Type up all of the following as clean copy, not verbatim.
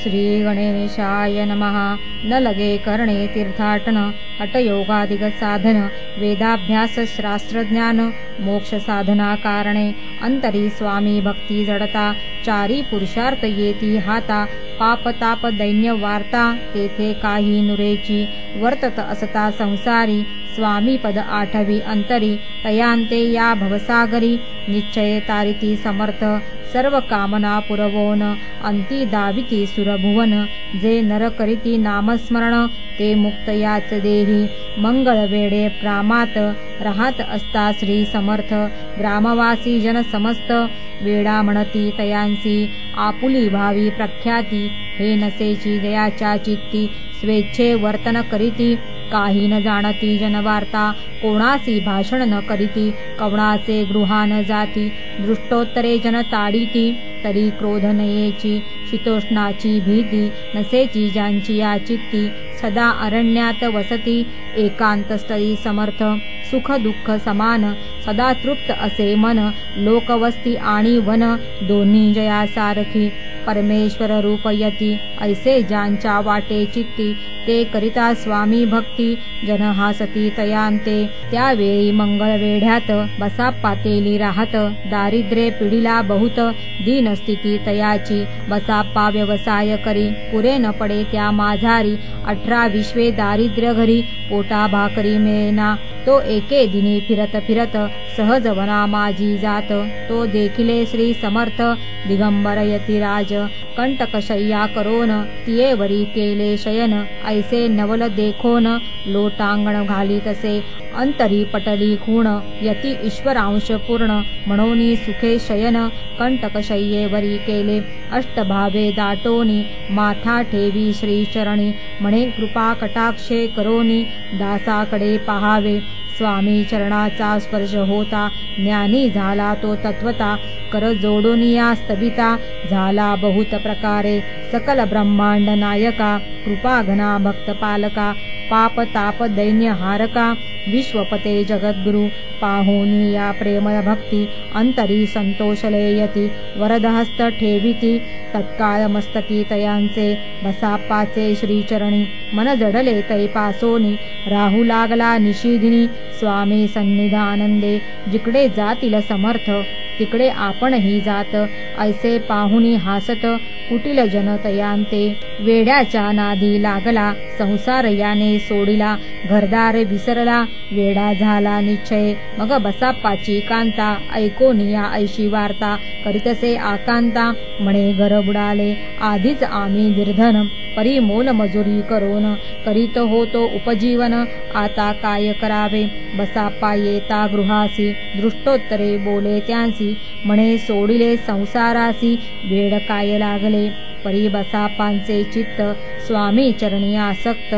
श्री गणेशाय नमः। न लगे करणे तीर्थाटन, हठयोगादिक साधन, वेदाभ्यास शास्त्रज्ञान, मोक्ष साधना कारणे, अंतरी स्वामी भक्ती जडता, चारी पुरुषार्थ येती हाता, पाप ताप दैन्य वार्ता, तेथे काही नुरेची, वर्तत असता संसारी, स्वामी पद आठवी अंतरी, तयांते या भवसागरी, निश्चय तारिती समर्थ, सर्व कामना पुरवोन, अंती दाविती सुरभुवन, जे नर करीती नामस्मरण, ते मुक्त याच देही, मंगळ वेडे प्रामात, राहत असता श्री समर्थ, ग्रामवासी जन समस्त, वेडा म्हणती तयांसी, आपुली भावी प्रख्याती, हे नसेची जयाच्या चित्ती, स्वेच्छे वर्तन करीती, काही न जाणती जनवार्ता, कोणासी भाषण न करीती, कवणाचे गृहान जाती, दृष्टोत्तरे जन ताडीती, तरी क्रोध नयेची, शीतोष्णाची भीती, नसेची ज्यांची या चित्ती, सदा अरण्यात वसती, एकांतस्थळी समर्थ, सुख दुःख समान, सदा तृप्त असे मन, लोकवस्ती आणि वन, दोन्ही जया सारखी, परमेश्वर रूप यती, ऐसे ज्यांच्या वाटे चित्ती, ते करिता स्वामी भक्ती, जन हासती तयांते, त्यावेळी मंगळ वेढ्यात, बसा पातेली राहत, दारिद्र्ये पिढीला बहुत, दीनस्थिती तयाची, बसाप्पा व्यवसाय करी, पुरे न पडे त्या माझारी, 18 विश्वे दारिद्र्य घरी, पोटा भाकरी मिळेना, तो एके दिनी फिरत फिरत, सहज वना माझी जात, तो देखिले श्री समर्थ, दिगंबर यतिराज, कंटकशय्या करोन, तियेवरी केले शयन, ऐसे नवल देखोन, लोटांगण घाली तसे, अंतरी पटली खूण, यती ईश्वरांश पूर्ण, म्हणोनी सुखे शयन, कंटकशय्येवरी केले, अष्टभावे दाटोनी, माथा ठेवी श्रीचरणी, म्हणे कृपा कटाक्षे करोनी, दासाकडे पहावे, स्वामी चरणाचा स्पर्श होता, ज्ञानी झाला तो तत्वता, कर जोडोनिया स्तबिता, झाला बहुत प्रकारे, सकल ब्रह्मांड नायका, कृपा घना भक्त पालका, पाप ताप दैन्य हारका, विश्वपते जगद्गुरु, पाहुनी या प्रेमय भक्ती, अंतरी संतोषले यती, वरदहस्त ठेविती, तत्काळ मस्तकी तयांचे, बसाप्पाचे श्रीचरणी, मन जडले तैपासोनी, राहू लागला निशिदिनी, स्वामी सन्निधानंदे, जिकडे जातील समर्थ, तिकडे आपणही जात, ऐसे पाहुनी हासत, कुटील जन तयांते, वेड्याच्या नादी लागला, संसार याने सोडिला, घरदार विसरला, वेडा झाला निश्चय, मग बसाप्पाची कांता, ऐकोनिया ऐशी वार्ता, करीतसे आकांता, म्हणे घर बुडाले, आधीच आम्ही निर्धन, परी मोल मजुरी करोन, करीत होतो उपजीवन, आता काय करावे, बसाप्पा येता गृहासी, दृष्टोत्तरे बोले त्यांसी, म्हणे सोडिले संसारासी, वेड काय लागले, परी बसाप्पांचे चित्त, स्वामी चरणी आसक्त,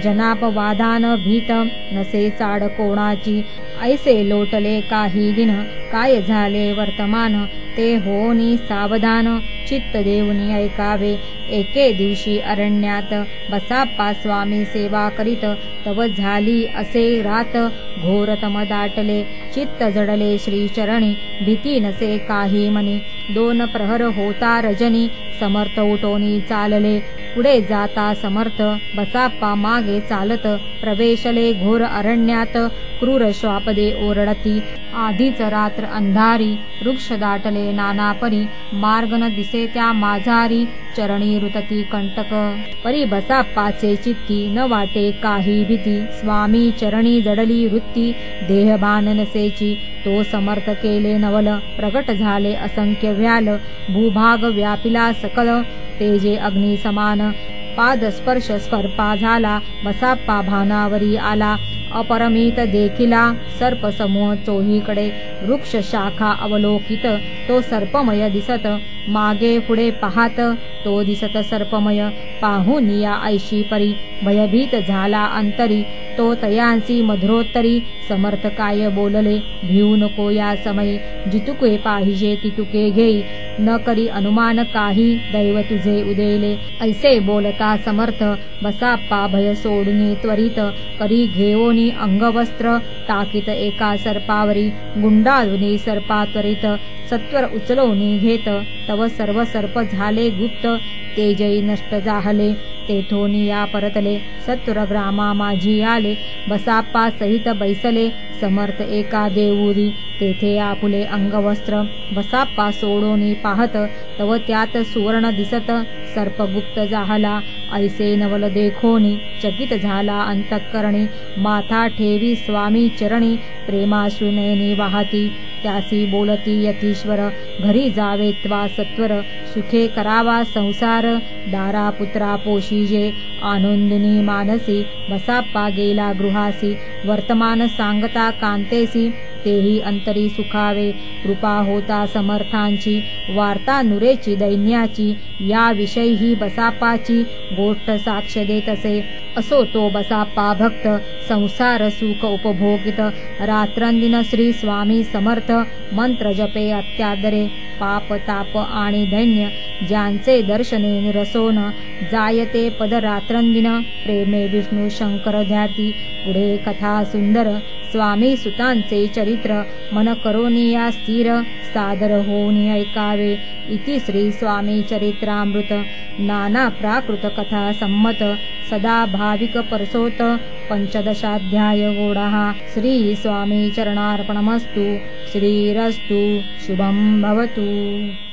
जनापवादान भीत, नसे चाड कोणाची, ऐसे लोटले काही दिन, काय झाले वर्तमान, ते होनी सावधान, चित्त देऊनी ऐकावे, एके दिवशी अरण्यात, बसाप्पा स्वामी सेवा करीत, तव झाली असे रात, घोरतम दाटले, चित्त जडले श्रीचरणी, भीती नसे काही मनी, 2 प्रहर होता रजनी, समर्थ उठोनी चालले, पुढे जाता समर्थ, बसाप्पा मागे चालत, प्रवेशले घोर अरण्यात, क्रूर श्वापदे ओरडती, आधीच रात्र अंधारी, वृक्ष दाटले नानापरी, मार्ग न दिसे त्या माझारी, चरणी रुतती कंटक, परी बसाप्पाचे चित्ती, न वाटे काही भीती, स्वामी चरणी जडली वृत्ती, देहभान नसेची, तो समर्थ केले नवल, प्रगट झाले असंख्य व्याल, भूभाग व्यापिला सकल, तेजे अग्नी समान, पाद स्पर्श स्पर्पा झाला, बसाप्पा भानावरी आला, अपरमित देखिला, सर्प समूह चोहीकडे, वृक्ष शाखा अवलोकित, तो सर्पमय दिसत, मागे पुढे पाहात, तो दिसत सर्पमय, पाहुनिया ऐशी परी, भयभीत झाला अंतरी, तो तयांसी मधुरोत्तरी समर्थ काय बोलले भिऊ नको या समयी जितुके पाहिजे तितुके घेई न करी अनुमान काही दैव तुझे उदेले ऐसे बोलता समर्थ बसाप्पा भय सोडून त्वरित करी घेऊनी अंगवस्त्र टाकीत एका सर्पावरी गुंडाळूनी सर्पा त्वरित सत्वर उचलोनी घेत तव सर्व सर्प झाले गुप्त तेजई नष्ट जाहले तेथोनी या परतले सत्वर ग्रामा माझी आले बसाप्पा सहित बैसले समर्थ एका देऊरी तेथे आपुले अंगवस्त्र बसाप्पा सोडोनी पाहत तव त्यात सुवर्ण दिसत सर्पगुप्त जाहला ऐसे नवल देखोनी चकित झाला अंतःकरणी माथा ठेवी स्वामी चरणी प्रेमाश्रुनयनी वाहती त्यासी बोलती यतीश्वर घरी जावे त्वा सत्वर सुखे करावा संसार दारा पुत्रा पोशीजे आनंदिनी मानसी बसाप्पा गेला गृहासी वर्तमान सांगता कांतेसी तेही अंतरी सुखावे कृपा होता समर्थांची वार्ता नुरेची दैन्याची या विषयी ही बसाप्पाची गोष्ट साक्ष देत असे असो तो बसाप्पा भक्त संसार सुख उपभोगित रात्रंदिन श्री स्वामी समर्थ मंत्र जपे अत्यादरे पाप ताप आणि दैन्य ज्यांचे दर्शने निरसोन जायते पद रात्रंदिन प्रेमे विष्णू शंकर ध्याती पुढे कथा सुंदर स्वामी सुतांचे चरित्र मन करोनिया स्थिर सादर होऊन ऐकावे इति श्री स्वामी चरित्रामृत नाना प्राकृत कथा संमत सदा भाविक परसोत पंचदशाध्याय गोडः श्री स्वामी चरणार्पणमस्तु श्रीरस्तु शुभं भवतु।